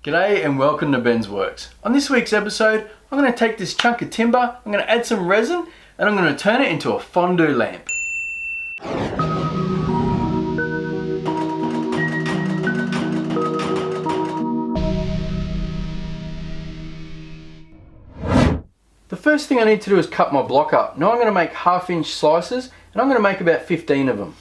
G'day and welcome to Bens Worx. On this week's episode, I'm going to take this chunk of timber, I'm going to add some resin, and I'm going to turn it into a fondue lamp. The first thing I need to do is cut my block up. Now I'm going to make 1/2 inch slices, and I'm going to make about 15 of them.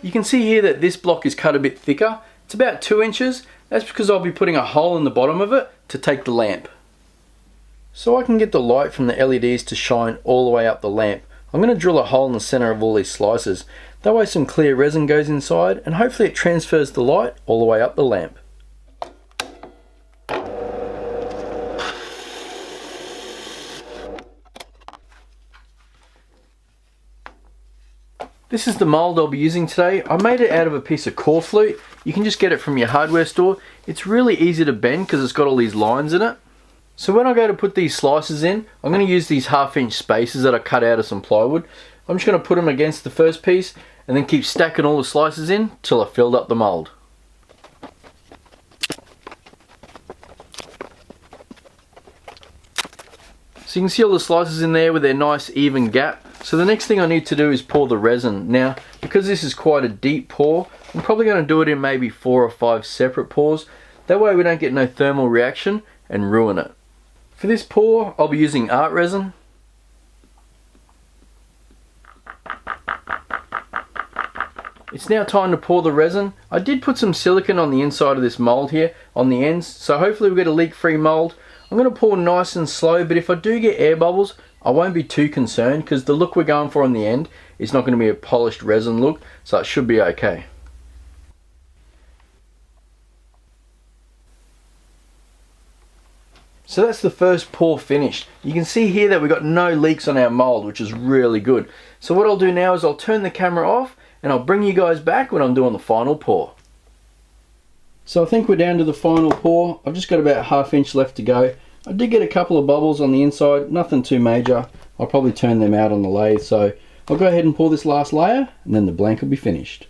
You can see here that this block is cut a bit thicker. It's about 2 inches. That's because I'll be putting a hole in the bottom of it to take the lamp. So I can get the light from the LEDs to shine all the way up the lamp, I'm going to drill a hole in the center of all these slices. That way some clear resin goes inside and hopefully it transfers the light all the way up the lamp. This is the mold I'll be using today. I made it out of a piece of core flute. You can just get it from your hardware store. It's really easy to bend because it's got all these lines in it. So when I go to put these slices in, I'm going to use these 1/2 inch spaces that I cut out of some plywood. I'm just going to put them against the first piece and then keep stacking all the slices in till I filled up the mold. So you can see all the slices in there with their nice even gap. So the next thing I need to do is pour the resin. Now, because this is quite a deep pour, I'm probably going to do it in maybe 4 or 5 separate pours. That way we don't get no thermal reaction and ruin it. For this pour, I'll be using art resin. It's now time to pour the resin. I did put some silicone on the inside of this mold here, on the ends, so hopefully we'll get a leak-free mold. I'm going to pour nice and slow, but if I do get air bubbles, I won't be too concerned because the look we're going for on the end is not going to be a polished resin look, so it should be okay. So that's the first pour finished. You can see here that we've got no leaks on our mold, which is really good. So what I'll do now is I'll turn the camera off and I'll bring you guys back when I'm doing the final pour. So I think we're down to the final pour. I've just got about 1/2 inch left to go. I did get a couple of bubbles on the inside, nothing too major. I'll probably turn them out on the lathe, so I'll go ahead and pour this last layer and then the blank will be finished.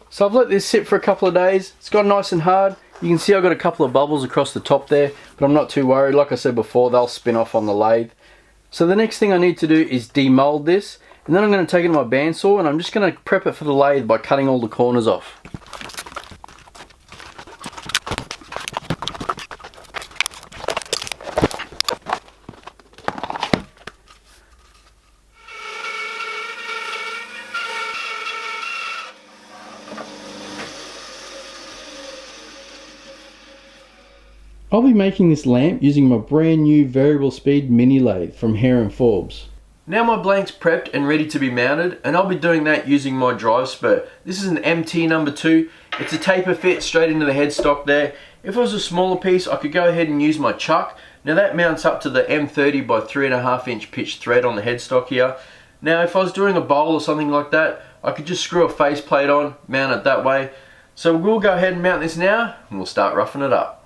So I've let this sit for a couple of days. It's got nice and hard. You can see I've got a couple of bubbles across the top there, but I'm not too worried. Like I said before, they'll spin off on the lathe. So the next thing I need to do is demold this, and then I'm going to take it to my bandsaw and I'm just going to prep it for the lathe by cutting all the corners off. I'll be making this lamp using my brand new variable speed mini lathe from Hare Forbes. Now my blank's prepped and ready to be mounted, and I'll be doing that using my drive spur. This is an MT number 2. It's a taper fit straight into the headstock there. If it was a smaller piece, I could go ahead and use my chuck. Now that mounts up to the M30 by 3.5 inch pitch thread on the headstock here. Now if I was doing a bowl or something like that, I could just screw a faceplate on, mount it that way. So we'll go ahead and mount this now, and we'll start roughing it up.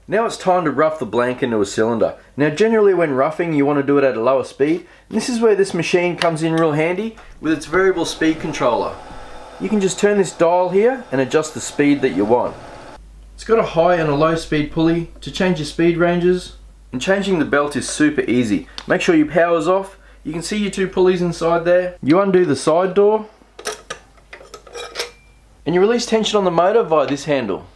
Now it's time to rough the blank into a cylinder. Now generally when roughing you want to do it at a lower speed, and this is where this machine comes in real handy with its variable speed controller. You can just turn this dial here and adjust the speed that you want. It's got a high and a low speed pulley to change your speed ranges, and changing the belt is super easy. Make sure your power's off. You can see your 2 pulleys inside there. You undo the side door and you release tension on the motor via this handle.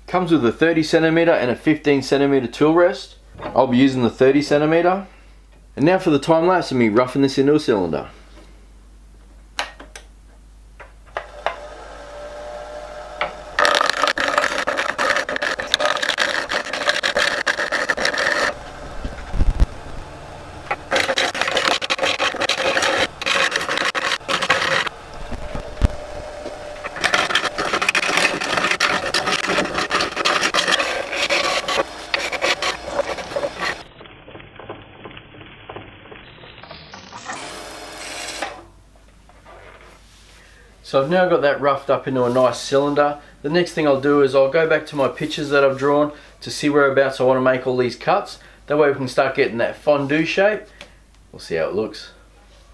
Comes with a 30cm and a 15cm tool rest. I'll be using the 30cm. And now for the time lapse of me roughing this into a cylinder. So I've now got that roughed up into a nice cylinder. The next thing I'll do is I'll go back to my pictures that I've drawn to see whereabouts I want to make all these cuts. That way we can start getting that fondue shape. We'll see how it looks.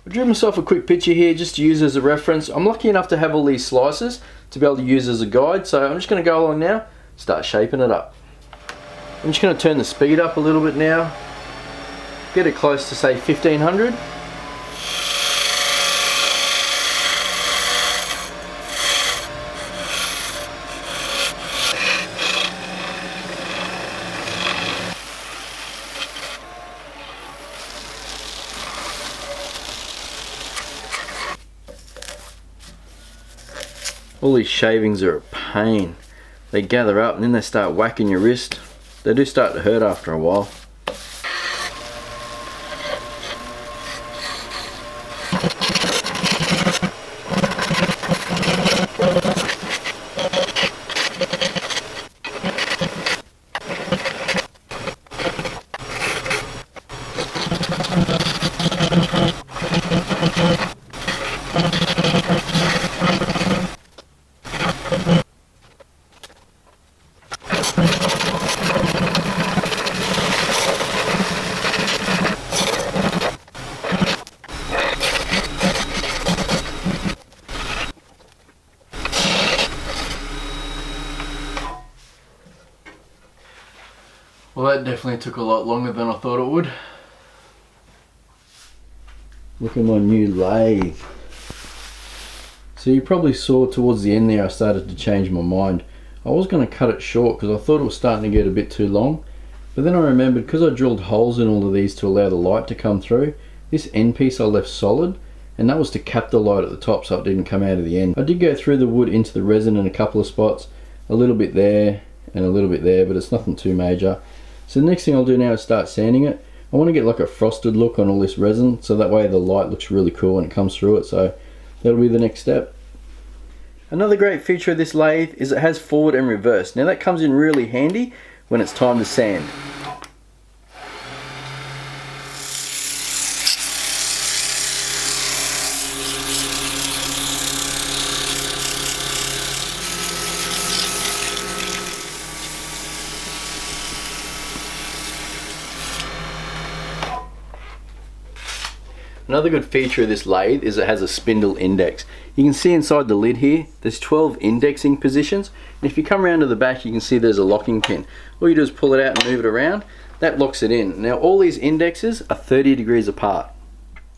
I drew myself a quick picture here just to use as a reference. I'm lucky enough to have all these slices to be able to use as a guide, so I'm just going to go along now, start shaping it up. I'm just going to turn the speed up a little bit now, get it close to say 1500. All these shavings are a pain. They gather up and then they start whacking your wrist. They do start to hurt after a while. Well, that definitely took a lot longer than I thought it would. Look at my new lathe. So you probably saw towards the end there I started to change my mind. I was going to cut it short because I thought it was starting to get a bit too long. But then I remembered, because I drilled holes in all of these to allow the light to come through, this end piece I left solid, and that was to cap the light at the top so it didn't come out of the end. I did go through the wood into the resin in a couple of spots, a little bit there and a little bit there, but it's nothing too major. So the next thing I'll do now is start sanding it. I want to get like a frosted look on all this resin, so that way the light looks really cool when it comes through it, so that'll be the next step. Another great feature of this lathe is it has forward and reverse. Now that comes in really handy when it's time to sand. Another good feature of this lathe is it has a spindle index. You can see inside the lid here, there's 12 indexing positions. And if you come around to the back, you can see there's a locking pin. All you do is pull it out and move it around. That locks it in. Now all these indexes are 30 degrees apart.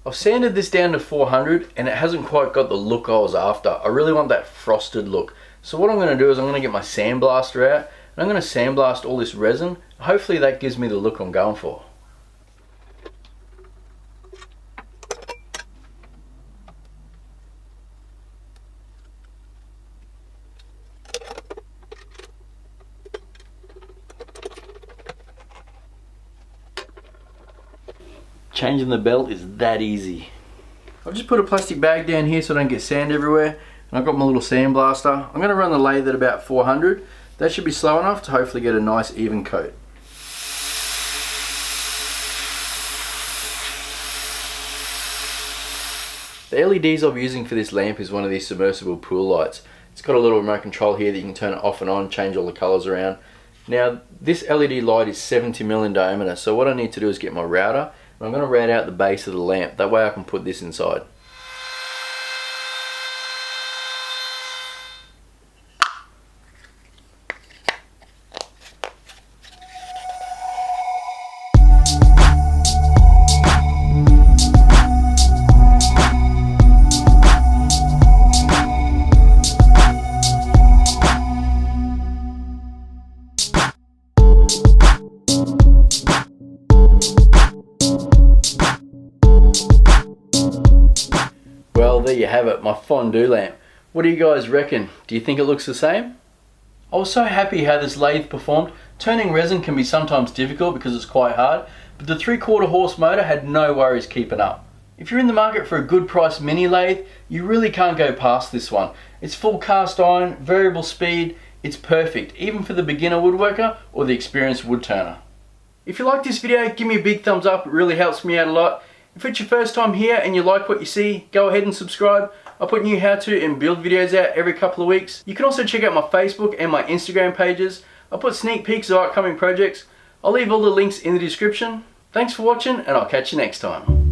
I've sanded this down to 400 and it hasn't quite got the look I was after. I really want that frosted look. So what I'm going to do is I'm going to get my sandblaster out and I'm going to sandblast all this resin. Hopefully that gives me the look I'm going for. Changing the belt is that easy. I've just put a plastic bag down here so I don't get sand everywhere, and I've got my little sandblaster. I'm going to run the lathe at about 400. That should be slow enough to hopefully get a nice even coat. The LEDs I'll be using for this lamp is one of these submersible pool lights. It's got a little remote control here that you can turn it off and on, change all the colours around. Now this LED light is 70mm in diameter, so what I need to do is get my router. I'm going to route out the base of the lamp, that way I can put this inside. Well, there you have it, my fondue lamp. What do you guys reckon? Do you think it looks the same? I was so happy how this lathe performed. Turning resin can be sometimes difficult because it's quite hard, but the 3/4 horse motor had no worries keeping up. If you're in the market for a good price mini lathe, you really can't go past this one. It's full cast iron, variable speed, it's perfect, even for the beginner woodworker or the experienced wood turner. If you like this video, give me a big thumbs up, it really helps me out a lot. If it's your first time here and you like what you see, go ahead and subscribe. I put new how-to and build videos out every couple of weeks. You can also check out my Facebook and my Instagram pages. I put sneak peeks of upcoming projects. I'll leave all the links in the description. Thanks for watching, and I'll catch you next time.